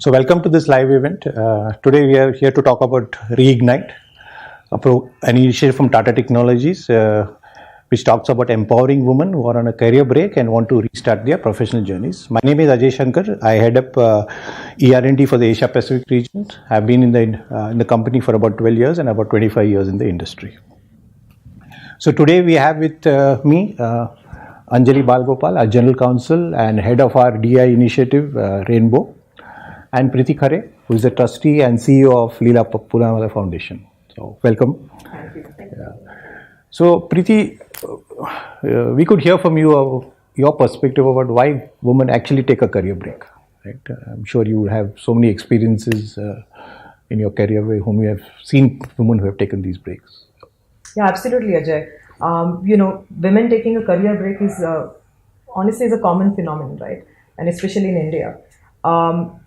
So welcome to this live event. Today we are here to talk about Reignite, an initiative from Tata Technologies, which talks about empowering women who are on a career break and want to restart their professional journeys. My name is Ajay Shankar. I head up ER&D for the Asia Pacific region. I've been in the company for about 12 years and about 25 years in the industry. So today we have with me Anjali Balgopal, our General Counsel and head of our DI initiative, Rainbow, and Preeti Khare, who is the trustee and CEO of Leela Poonawalla Foundation. So welcome. Thank you. So Preeti, we could hear from you your perspective about why women actually take a career break. Right? I'm sure you have so many experiences in your career whom you have seen women who have taken these breaks. Yeah, absolutely, Ajay. Women taking a career break is honestly is a common phenomenon, right? And especially in India.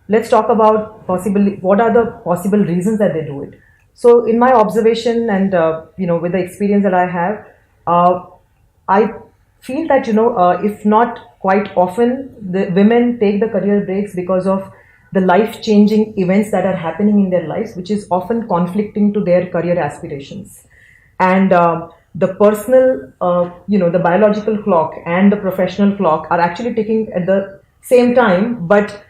Let's talk about what are the possible reasons that they do it. So, in my observation and with the experience that I have, I feel that if not quite often, the women take the career breaks because of the life-changing events that are happening in their lives, which is often conflicting to their career aspirations. And the personal, the biological clock and the professional clock are actually ticking at the same time, but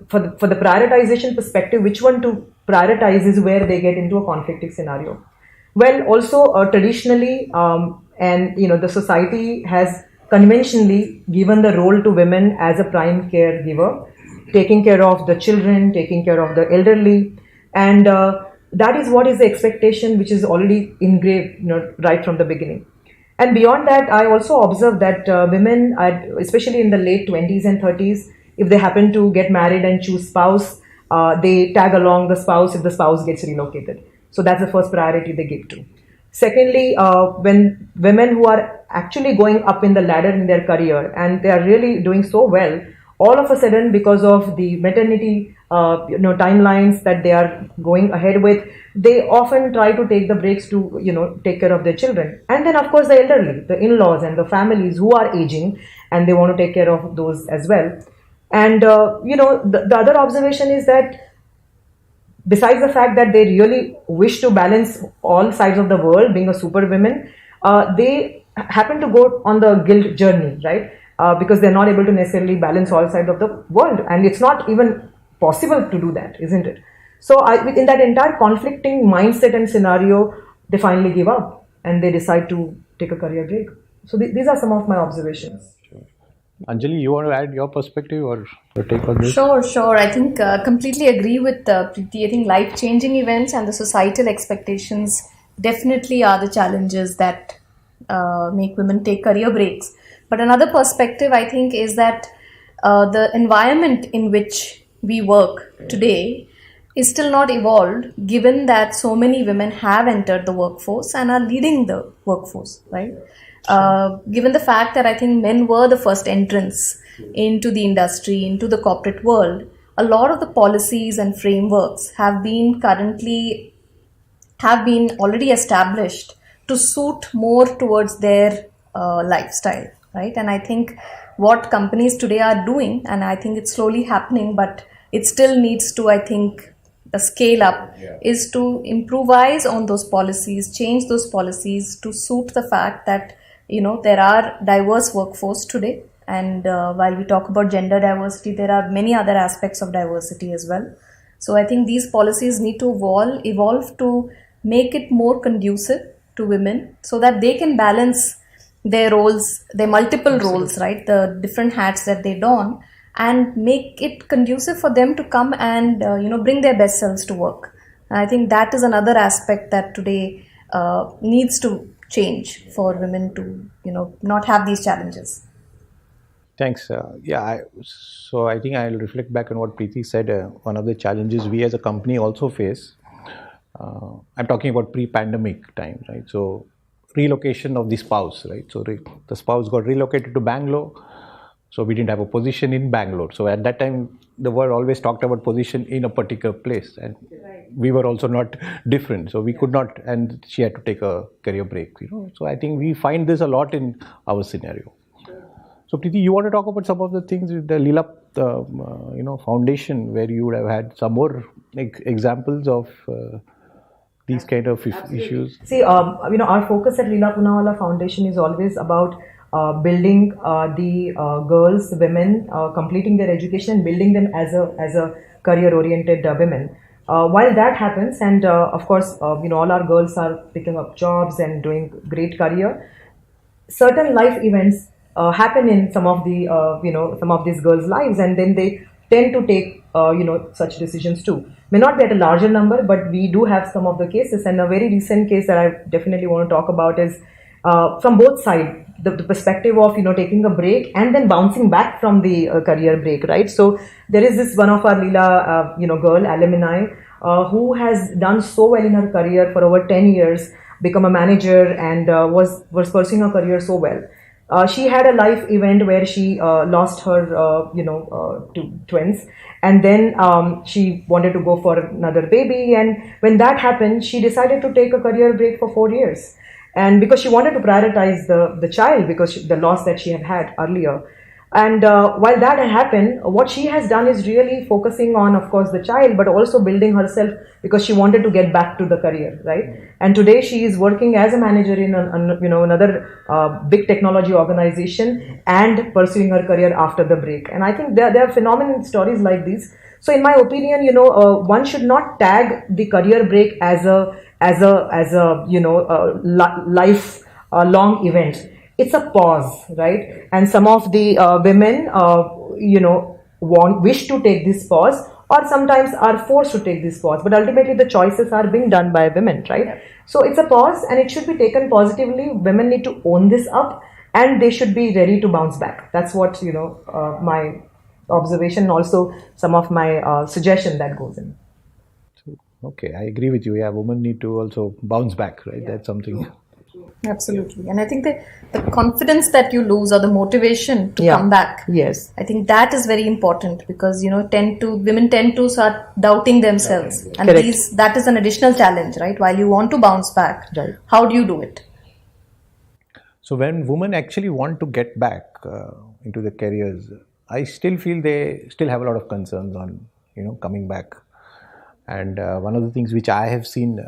for the prioritization perspective, which one to prioritize is where they get into a conflicting scenario. Well, also traditionally, the society has conventionally given the role to women as a prime caregiver, taking care of the children, taking care of the elderly, and that is what is the expectation which is already engraved, right from the beginning. And beyond that, I also observed that women, especially in the late 20s and 30s, if they happen to get married and choose spouse, they tag along the spouse if the spouse gets relocated. So that's the first priority they give to. Secondly, when women who are actually going up in the ladder in their career and they are really doing so well, all of a sudden, because of the maternity timelines that they are going ahead with, they often try to take the breaks to take care of their children. And then, of course, the elderly, the in-laws and the families who are aging, and they want to take care of those as well. And the other observation is that besides the fact that they really wish to balance all sides of the world, being a super women, they happen to go on the guilt journey, right? Because they're not able to necessarily balance all sides of the world, and it's not even possible to do that, isn't it? So in that entire conflicting mindset and scenario, they finally give up and they decide to take a career break. So these are some of my observations. Anjali, you want to add your perspective or your take on this? Sure. I think completely agree with Preeti. I think life-changing events and the societal expectations definitely are the challenges that make women take career breaks. But another perspective, I think, is that the environment in which we work today is still not evolved, given that so many women have entered the workforce and are leading the workforce, right? Given the fact that I think men were the first entrants into the industry, into the corporate world, a lot of the policies and frameworks have been already established to suit more towards their lifestyle, right? And I think what companies today are doing, and I think it's slowly happening, but it still needs to, I think, scale up, is to improvise on those policies, change those policies to suit the fact that there are diverse workforce today, and while we talk about gender diversity, there are many other aspects of diversity as well. So I think these policies need to evolve to make it more conducive to women so that they can balance their roles, their multiple roles, right? The different hats that they don, and make it conducive for them to come and bring their best selves to work. And I think that is another aspect that today needs to change for women to not have these challenges. Thanks. So I think I'll reflect back on what Preeti said. One of the challenges we as a company also face, I'm talking about pre-pandemic time, right? So relocation of the spouse, right? So the spouse got relocated to Bangalore. So we didn't have a position in Bangalore. So at that time, the world always talked about position in a particular place, and we were also not different. So we could not, and she had to take a career break. So I think we find this a lot in our scenario. So Preeti, you want to talk about some of the things with the Leela, foundation, where you would have had some more examples of these kind of issues? See, our focus at Leela Poonawalla Foundation is always about building the girls, women, completing their education and building them as a career-oriented women. While that happens, and of course, all our girls are picking up jobs and doing great career, certain life events happen in some of the some of these girls' lives, and then they tend to take such decisions too. May not be at a larger number, but we do have some of the cases. And a very recent case that I definitely want to talk about is from both sides, the perspective of taking a break and then bouncing back from the career break, right? So there is this one of our Leela girl alumni who has done so well in her career for over 10 years, become a manager, and was pursuing her career so well. She had a life event where she lost her two twins, and then she wanted to go for another baby, and when that happened, she decided to take a career break for 4 years. And because she wanted to prioritize the child, because the loss that she had earlier. And while that had happened, what she has done is really focusing on, of course, the child, but also building herself, because she wanted to get back to the career, right? And today she is working as a manager in another big technology organization and pursuing her career after the break. And I think there are phenomenal stories like these. So in my opinion, one should not tag the career break as a life long event. It's a pause, right? And some of the women, wish to take this pause, or sometimes are forced to take this pause. But ultimately, the choices are being done by women, right? Yeah. So it's a pause, and it should be taken positively. Women need to own this up, and they should be ready to bounce back. That's what my observation, also some of my suggestion that goes in. Okay, I agree with you. Yeah, women need to also bounce back, right? Yeah. That's something. Absolutely. And I think the confidence that you lose, or the motivation to come back, yes, I think that is very important, because women tend to start doubting themselves, and that is an additional challenge, right? While you want to bounce back, right, how do you do it? So when women actually want to get back into their careers, I still feel they still have a lot of concerns on coming back. And one of the things which I have seen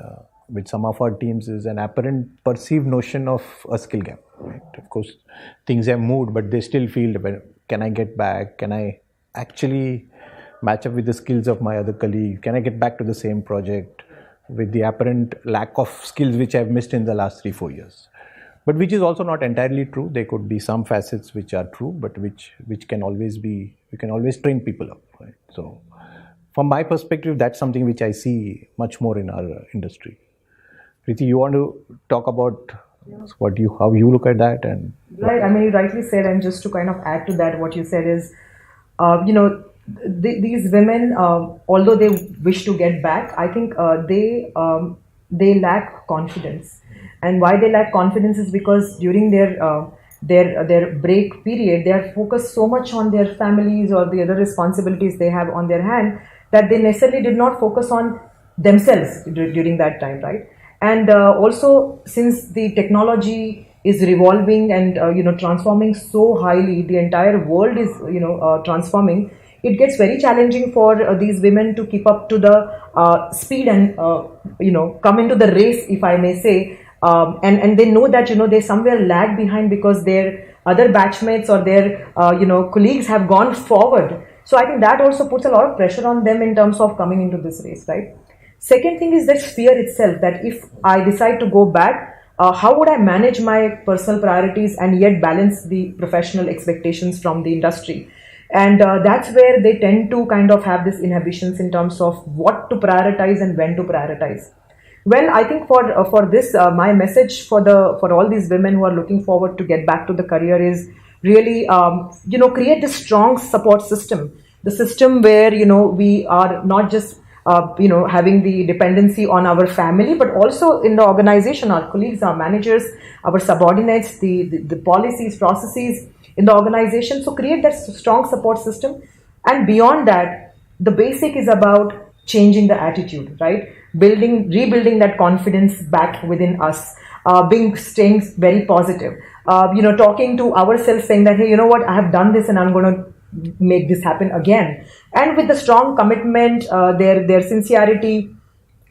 with some of our teams is an apparent perceived notion of a skill gap, right? Of course, things have moved, but they still feel, can I get back? Can I actually match up with the skills of my other colleague? Can I get back to the same project with the apparent lack of skills which I've missed in the last 3-4 years? But which is also not entirely true. There could be some facets which are true, but which can always be, you can always train people up, right? So from my perspective, that's something which I see much more in our industry. Preeti, you want to talk about how you look at that? And right, I mean, you rightly said, and just to kind of add to that, what you said is, these women, although they wish to get back, I think they lack confidence. And why they lack confidence is because during their break period, they are focused so much on their families or the other responsibilities they have on their hand, that they necessarily did not focus on themselves during that time, right? And also, since the technology is revolving and transforming so highly, the entire world is transforming. It gets very challenging for these women to keep up to the speed and come into the race, if I may say. And they know that they somewhere lag behind because their other batchmates or their colleagues have gone forward. So I think that also puts a lot of pressure on them in terms of coming into this race, right? Second thing is that fear itself, that if I decide to go back, how would I manage my personal priorities and yet balance the professional expectations from the industry? And that's where they tend to kind of have this inhibitions in terms of what to prioritize and when to prioritize. Well, I think for this, my message for all these women who are looking forward to get back to the career is really, create this strong support system. The system where, we are not just having the dependency on our family, but also in the organization, our colleagues, our managers, our subordinates, the policies, processes in the organization. So create that strong support system. And beyond that, the basic is about changing the attitude, right? Rebuilding that confidence back within us. staying very positive, talking to ourselves, saying that, hey, you know what, I have done this and I'm going to make this happen again. And with the strong commitment, their sincerity,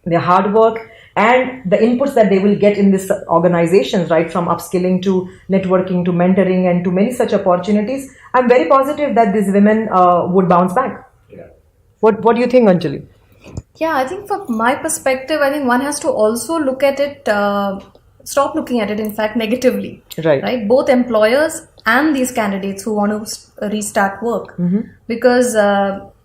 their hard work, and the inputs that they will get in this organizations, right, from upskilling to networking to mentoring and to many such opportunities, I'm very positive that these women would bounce back. Yeah. What do you think, Anjali? Yeah, I think from my perspective, I think one has to also look at it, stop looking at it, in fact, negatively. Right? Both employers and these candidates who want to restart work. Mm-hmm. Because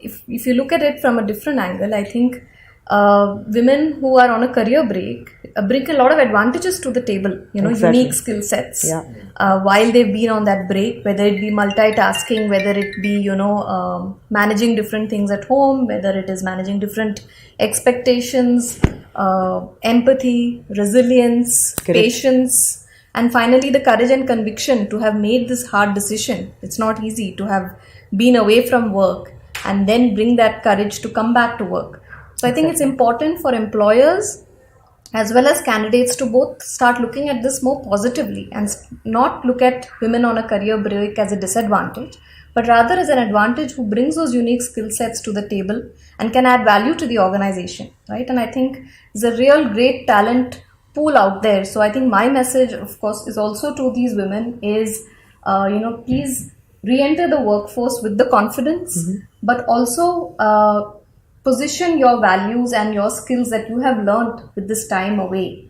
if you look at it from a different angle, I think women who are on a career break bring a lot of advantages to the table, exactly. Unique skill sets. Yeah. While they've been on that break, whether it be multitasking, whether it be, managing different things at home, whether it is managing different expectations, empathy, resilience, correct. Patience, and finally the courage and conviction to have made this hard decision. It's not easy to have been away from work and then bring that courage to come back to work. So I think it's important for employers as well as candidates to both start looking at this more positively and not look at women on a career break as a disadvantage, but rather as an advantage who brings those unique skill sets to the table and can add value to the organization, right? And I think there's a real great talent pool out there. So I think my message, of course, is also to these women is, please re-enter the workforce with the confidence, mm-hmm. but also position your values and your skills that you have learned with this time away.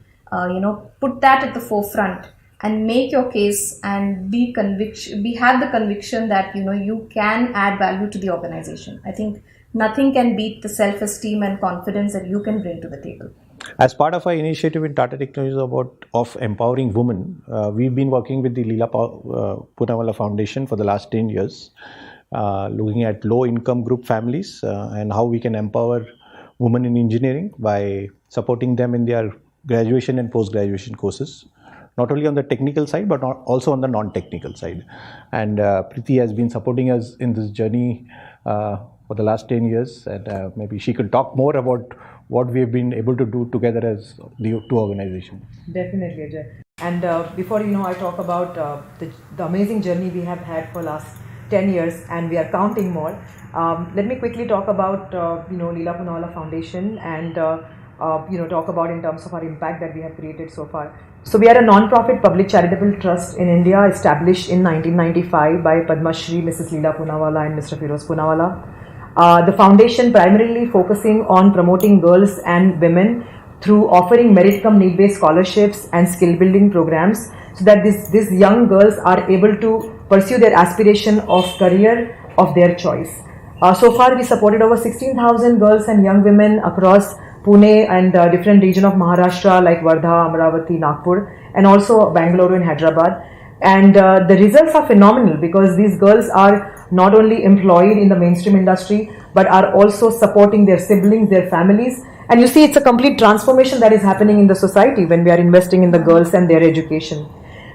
Put that at the forefront and make your case and have the conviction that you can add value to the organization. I think nothing can beat the self-esteem and confidence that you can bring to the table. As part of our initiative in Tata Technologies of empowering women, we've been working with the Leela Poonawalla Foundation for the last 10 years. Looking at low-income group families and how we can empower women in engineering by supporting them in their graduation and post-graduation courses, not only on the technical side but also on the non-technical side. And Preeti has been supporting us in this journey for the last 10 years, and maybe she could talk more about what we have been able to do together as the two organizations. Definitely, Ajay. And before I talk about the amazing journey we have had for last 10 years, and we are counting more. Let me quickly talk about Leela Poonawalla Foundation and talk about in terms of our impact that we have created so far. So we are a non-profit public charitable trust in India, established in 1995 by Padma Shri Mrs. Leela Poonawalla and Mr. Firoz Poonawalla. The foundation primarily focusing on promoting girls and women through offering merit cum need-based scholarships and skill building programs, so that these young girls are able to pursue their aspiration of career of their choice. So far, we supported over 16,000 girls and young women across Pune and different region of Maharashtra like Wardha, Amravati, Nagpur, and also Bangalore and Hyderabad. And the results are phenomenal because these girls are not only employed in the mainstream industry but are also supporting their siblings, their families. And you see, it's a complete transformation that is happening in the society when we are investing in the girls and their education.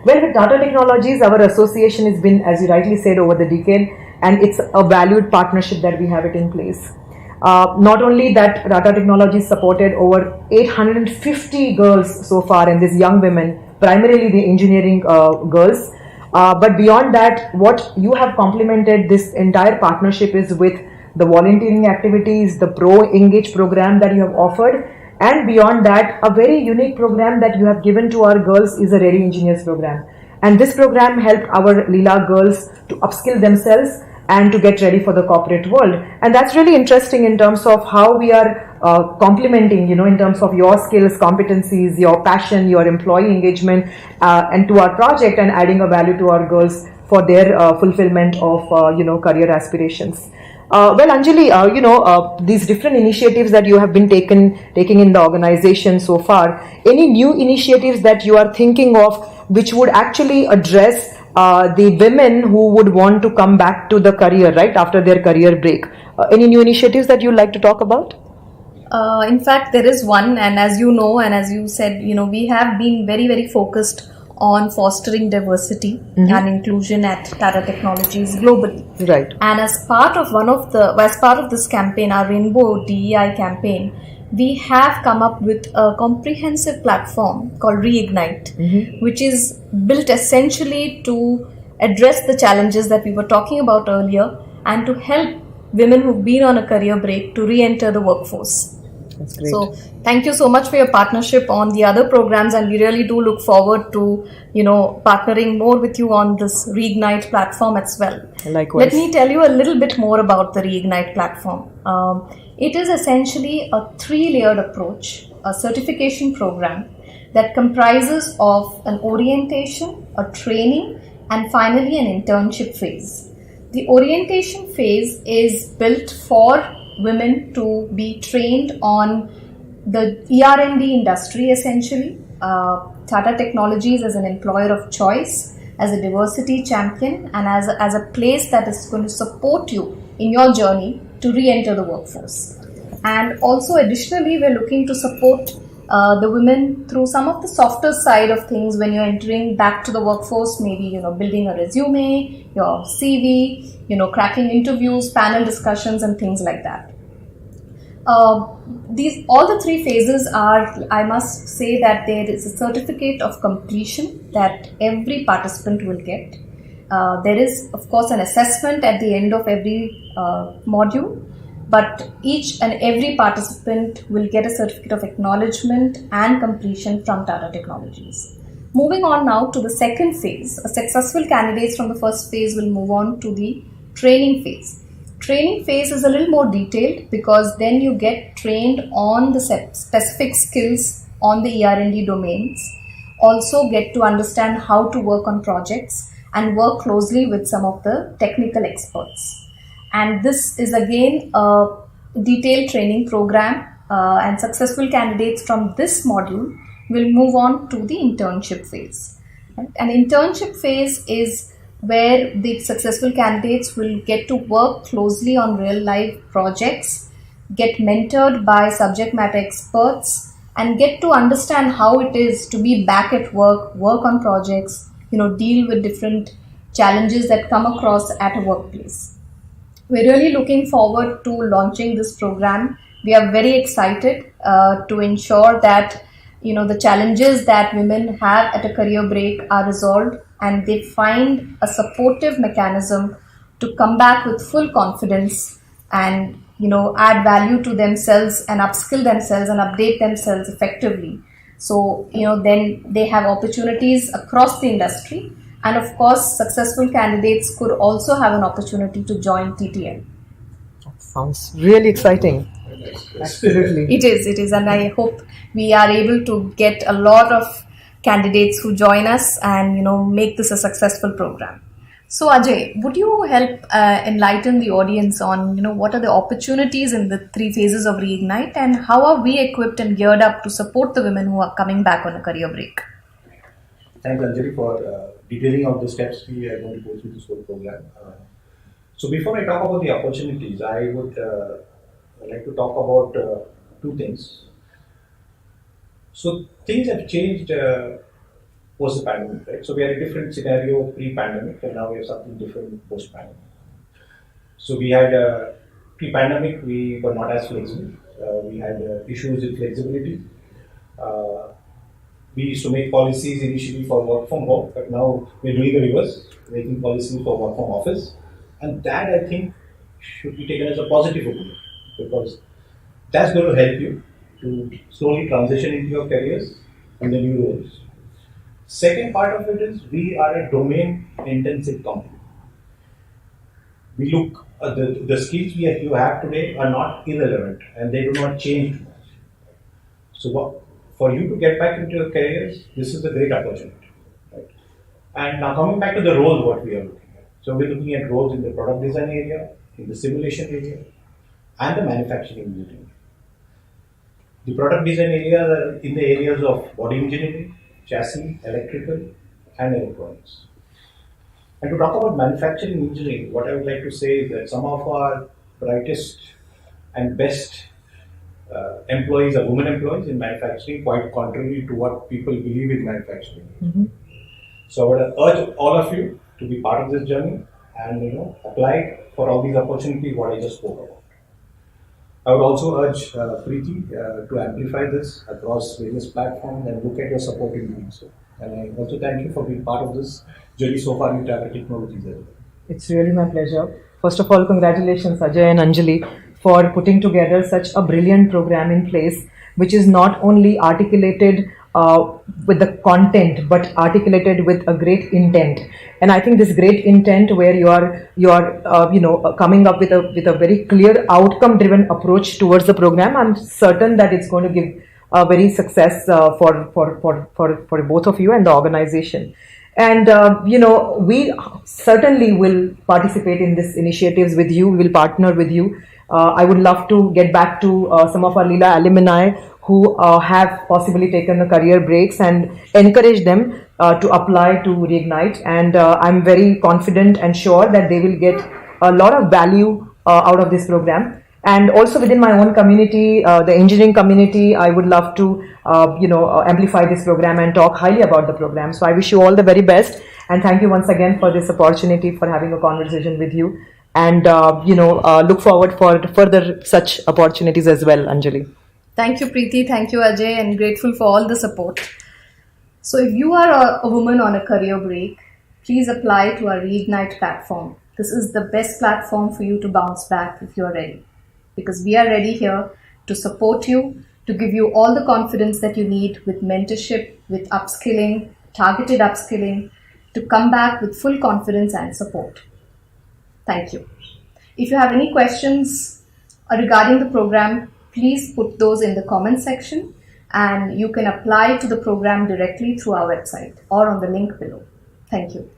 Well, with Tata Technologies, our association has been, as you rightly said, over the decade, and it's a valued partnership that we have it in place. Not only that, Tata Technologies supported over 850 girls so far, and these young women, primarily the engineering girls. But beyond that, what you have complemented this entire partnership is with the volunteering activities, the Pro Engage program that you have offered, and beyond that, a very unique program that you have given to our girls is a Ready Engineers program. And this program helped our Leela girls to upskill themselves and to get ready for the corporate world. And that's really interesting in terms of how we are complementing, in terms of your skills, competencies, your passion, your employee engagement, and to our project, and adding a value to our girls for their fulfillment of, career aspirations. Well, Anjali, these different initiatives that you have been taking in the organization so far, any new initiatives that you are thinking of which would actually address the women who would want to come back to the career, right, after their career break? Any new initiatives that you'd like to talk about? In fact, there is one, and as you know, and as you said, we have been very, very focused on fostering diversity and inclusion at Tata Technologies globally. Right. And as part of this campaign, our Rainbow DEI campaign, we have come up with a comprehensive platform called Reignite, which is built essentially to address the challenges that we were talking about earlier and to help women who've been on a career break to re-enter the workforce. That's great. So thank you so much for your partnership on the other programs, and we really do look forward to partnering more with you on this Reignite platform as well. Likewise. Let me tell you a little bit more about the Reignite platform. It is essentially a 3-layered approach, a certification program that comprises of an orientation, a training, and finally an internship phase. The orientation phase is built for women to be trained on the ER&D industry essentially, Tata Technologies as an employer of choice, as a diversity champion, and as a place that is going to support you in your journey to re-enter the workforce. And also additionally, we're looking to support the women through some of the softer side of things when you're entering back to the workforce, maybe building a resume, your CV, cracking interviews, panel discussions, and things like that. All the 3 phases are, I must say that there is a certificate of completion that every participant will get. There is, of course, an assessment at the end of every module, but each and every participant will get a certificate of acknowledgement and completion from Tata Technologies. Moving on now to the second phase, successful candidates from the first phase will move on to the training phase. Training phase is a little more detailed because then you get trained on the specific skills on the ER&D domains, also get to understand how to work on projects and work closely with some of the technical experts. And this is again a detailed training program, and successful candidates from this module will move on to the internship phase. Right? An internship phase is where the successful candidates will get to work closely on real life projects, get mentored by subject matter experts, and get to understand how it is to be back at work on projects, deal with different challenges that come across at a workplace. We're really looking forward to launching this program. We are very excited to ensure that the challenges that women have at a career break are resolved and they find a supportive mechanism to come back with full confidence and add value to themselves and upskill themselves and update themselves effectively. So then they have opportunities across the industry, and of course successful candidates could also have an opportunity to join TTL. That sounds really exciting. Absolutely. It is, and I hope we are able to get a lot of candidates who join us and make this a successful program. So Ajay, would you help enlighten the audience on what are the opportunities in the 3 phases of Reignite and how are we equipped and geared up to support the women who are coming back on a career break? Thanks, Anjali, for detailing out the steps we are going to go through this whole program. So before I talk about the opportunities, I would like to talk about 2 things. So things have changed post the pandemic, right? So we had a different scenario pre-pandemic, and now we have something different post-pandemic. So we had pre-pandemic, we were not as flexible. We had issues with flexibility. We used to make policies initially for work from home, but now we're doing the reverse, making policies for work from office. And that, I think, should be taken as a positive opinion, because that's going to help you to slowly transition into your careers and the new roles. Second part of it is we are a domain-intensive company. We look at the skills you have today are not irrelevant and they do not change too much. So for you to get back into your careers, this is a great opportunity. Right? And now coming back to the role, what we are looking at. So we're looking at roles in the product design area, in the simulation area, and the manufacturing engineering. The product design area are in the areas of body engineering, chassis, electrical, and electronics. And to talk about manufacturing engineering, what I would like to say is that some of our brightest and best employees are women employees in manufacturing, quite contrary to what people believe in manufacturing. Mm-hmm. So I would urge all of you to be part of this journey and apply for all these opportunities what I just spoke about. I would also urge Preeti to amplify this across various platforms and look at your support in doing so. And I also thank you for being part of this journey so far with Tata Technologies as well. It's really my pleasure. First of all, congratulations, Ajay and Anjali, for putting together such a brilliant program in place, which is not only articulated with the content, but articulated with a great intent. And I think this great intent, where you are coming up with a very clear outcome-driven approach towards the program, I'm certain that it's going to give a very success for both of you and the organization. And we certainly will participate in these initiatives with you. We will partner with you. I would love to get back to some of our Leela alumni who have possibly taken the career breaks and encourage them to apply to Reignite. And I'm very confident and sure that they will get a lot of value out of this program. And also within my own community, the engineering community, I would love to, amplify this program and talk highly about the program. So I wish you all the very best. And thank you once again for this opportunity, for having a conversation with you. And, look forward for further such opportunities as well, Anjali. Thank you, Preeti. Thank you, Ajay, and grateful for all the support. So if you are a woman on a career break, please apply to our Reignite platform. This is the best platform for you to bounce back if you're ready. Because we are ready here to support you, to give you all the confidence that you need with mentorship, with upskilling, targeted upskilling, to come back with full confidence and support. Thank you. If you have any questions regarding the program, please put those in the comment section, and you can apply to the program directly through our website or on the link below. Thank you.